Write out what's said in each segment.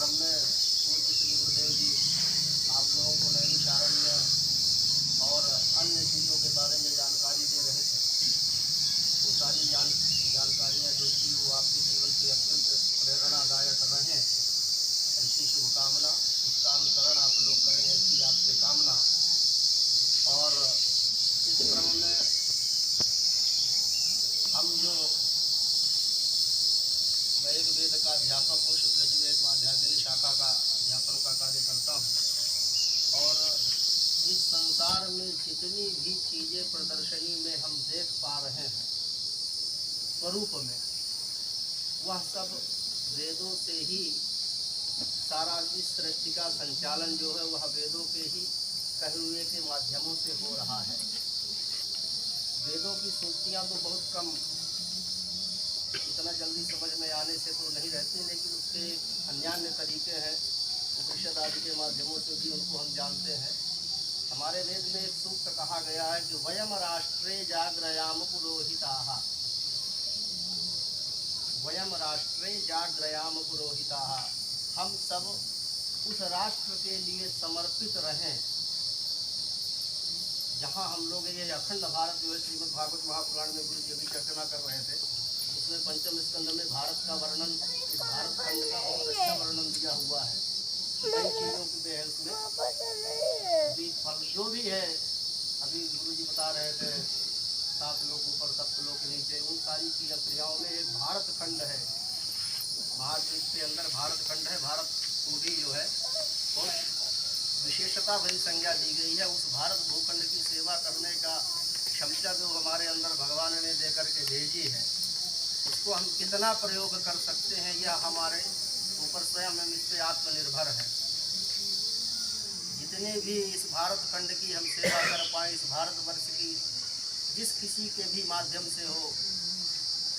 क्रम में पूज्य श्री गुरुदेव जी आप लोगों को नैमिषारण्य और अन्य चीज़ों के बारे में जानकारी दे रहे थे। वो सारी जानकारियाँ जो थी वो आपके जीवन के अत्यंत प्रेरणादायक रहें, ऐसी शुभकामना। उसका अनुसरण आप लोग करें, ऐसी आपसे कामना। और इस क्रम में हम जो मैं एक वेद का अध्यापक हूँ, शुक्ल यजुर्वेद माध्यान्ह शाखा का अध्यापन का कार्य करता हूँ। और इस संसार में जितनी भी चीज़ें प्रदर्शनी में हम देख पा रहे हैं स्वरूप में, वह सब वेदों से ही सारा इस सृष्टि का संचालन जो है वह वेदों के ही कहे हुए के माध्यमों से हो रहा है। वेदों की सूक्तियाँ तो बहुत कम, इतना जल्दी समझ में आने से तो नहीं रहती, लेकिन उसके अन्य तरीके हैं, उपनिषद आदि के माध्यमों से भी उनको हम जानते हैं। हमारे वेद में एक सूक्त कहा गया है कि वयम राष्ट्रे जाग्रयाम पुरोहिताः, वयम राष्ट्रे जाग्रयाम पुरोहिताः, हम सब उस राष्ट्र के लिए समर्पित रहें जहाँ हम लोग ये अखंड भारत जो है श्रीमद् भागवत महापुराण में गुरु जी अभी चर्चा कर रहे थे, उसमें पंचम स्कंद में भारत का वर्णन, इस भारत खंड का बहुत अच्छा वर्णन दिया हुआ है। कई चीज़ों की है उसमें, फल जो भी है अभी गुरु जी बता रहे थे, 7 लोक ऊपर 7 लोक नीचे, उन सारी क्रियाओं में एक भारत खंड है। महाद्वीप के अंदर भारत खंड है। भारत को भी जो है और विशेषता भरी संज्ञा दी गई है। उस भारत भूखंड की सेवा करने का क्षमता जो हमारे अंदर भगवान ने देकर के भेजी है, उसको हम कितना प्रयोग कर सकते हैं यह हमारे ऊपर स्वयं हम इस पर आत्मनिर्भर है। जितने भी इस भारत खंड की हम सेवा कर पाए, इस भारतवर्ष की जिस किसी के भी माध्यम से हो,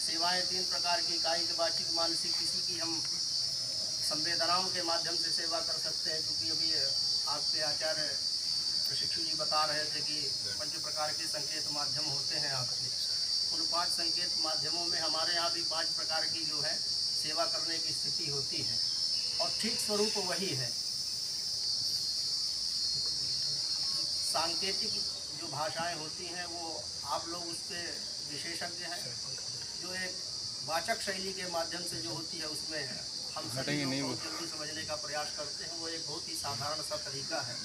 सेवाएं 3 प्रकार की, कायिक, वाचिक, मानसिक। किसी की हम संवेदनाओं के माध्यम से सेवा कर सकते हैं, क्योंकि अभी आपके आचार्य प्रशिक्षु जी बता रहे थे कि 5 प्रकार के संकेत माध्यम होते हैं आपके। उन 5 संकेत माध्यमों में हमारे यहाँ भी 5 प्रकार की जो है सेवा करने की स्थिति होती है, और ठीक स्वरूप वही है। सांकेतिक जो भाषाएं होती हैं वो आप लोग उस पर विशेषज्ञ हैं। जो एक वाचक शैली के माध्यम से जो होती है उसमें हम सभी लोग जल्दी समझने का प्रयास करते हैं। वो एक बहुत ही साधारण सा तरीका है।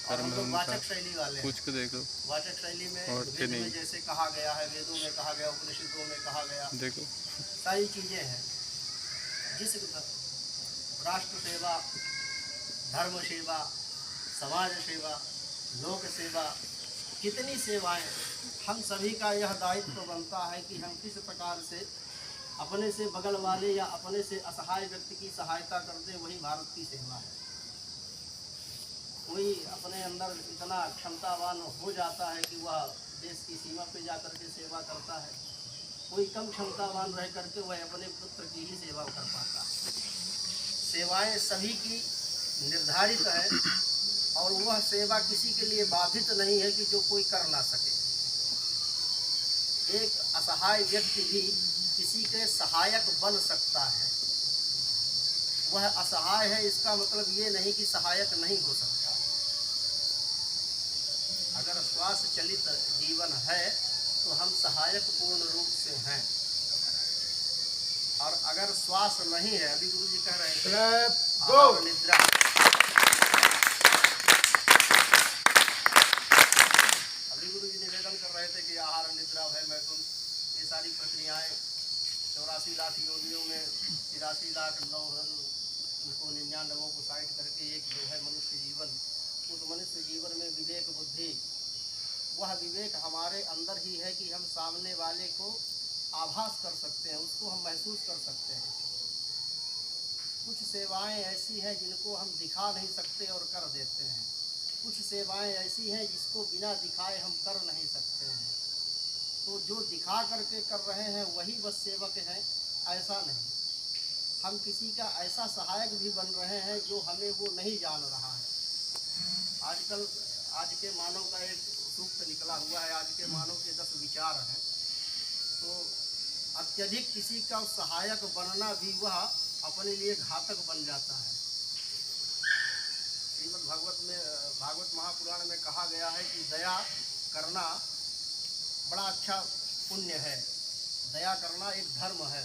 और हम लोग वाचक शैली वाले हैं। देखो वाचक शैली में वेद में जैसे कहा गया है, वेदों में कहा गया, उपनिषदों में कहा गया, देखो सारी चीज़ें हैं। जिस राष्ट्र सेवा, धर्म सेवा, समाज सेवा, लोक सेवा, कितनी सेवाएं, हम सभी का यह दायित्व बनता है कि हम किस प्रकार से अपने से बगल वाले या अपने से असहाय व्यक्ति की सहायता कर दे। वही भारत की सेवा है। कोई अपने अंदर इतना क्षमतावान हो जाता है कि वह देश की सीमा पे जाकर के सेवा करता है, कोई कम क्षमतावान रह करके वह अपने पुत्र की ही सेवा कर पाता है। सेवाएं सभी की निर्धारित है, और वह सेवा किसी के लिए बाधित नहीं है कि जो कोई कर ना सके। एक असहाय व्यक्ति भी किसी के सहायक बन सकता है। वह असहाय है, इसका मतलब ये नहीं कि सहायक नहीं हो सकता। अगर श्वास चलित जीवन है तो हम सहायक पूर्ण रूप से हैं, और अगर श्वास नहीं है, अभी गुरु जी कह रहे हैं निद्रा, अभी गुरु जी निवेदन कर रहे थे कि आहार, निद्रा, भय, मैथुन, ये सारी प्रक्रियाएं 84 लाख योनियों में 83,09,99 को साइड करके एक जो है मनुष्य जीवन, उस मनुष्य जीवन में विवेक बुद्धि, वह विवेक हमारे अंदर ही है कि हम सामने वाले को आभास कर सकते हैं, उसको हम महसूस कर सकते हैं। कुछ सेवाएं ऐसी हैं जिनको हम दिखा नहीं सकते और कर देते हैं। कुछ सेवाएं ऐसी हैं जिसको बिना दिखाए हम कर नहीं सकते हैं। तो जो दिखा करके कर रहे हैं वही बस सेवक हैं, ऐसा नहीं। हम किसी का ऐसा सहायक भी बन रहे हैं जो हमें वो नहीं जान रहा है। आजकल आज के मानव का एक सूक्त निकला हुआ है, आज के मानव के 10 विचार हैं। तो अत्यधिक किसी का सहायक बनना भी वह अपने लिए घातक बन जाता है। भागवत महापुराण में कहा गया है कि दया करना बड़ा अच्छा पुण्य है, दया करना एक धर्म है।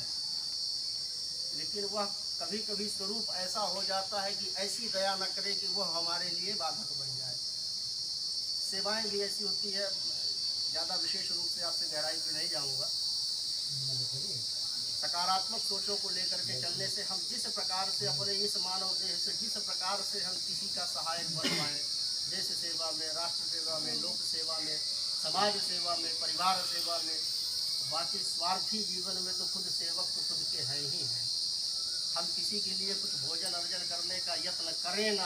लेकिन वह कभी कभी स्वरूप ऐसा हो जाता है कि ऐसी दया न करे कि वह हमारे लिए बाधक बन जाए। सेवाएं भी ऐसी होती है, ज़्यादा विशेष रूप से आपसे गहराई पे नहीं जाऊंगा। सकारात्मक सोचों को लेकर के चलने से हम जिस प्रकार से अपने इस मानव देह से जिस प्रकार से हम किसी का सहायक बन पाए, देश सेवा में, राष्ट्र सेवा में, लोक सेवा में, समाज सेवा में, परिवार सेवा में, बाकी स्वार्थी जीवन में तो खुद सेवक तो खुद के हैं ही हैं। हम किसी के लिए कुछ भोजन अर्जन करने का यत्न करें ना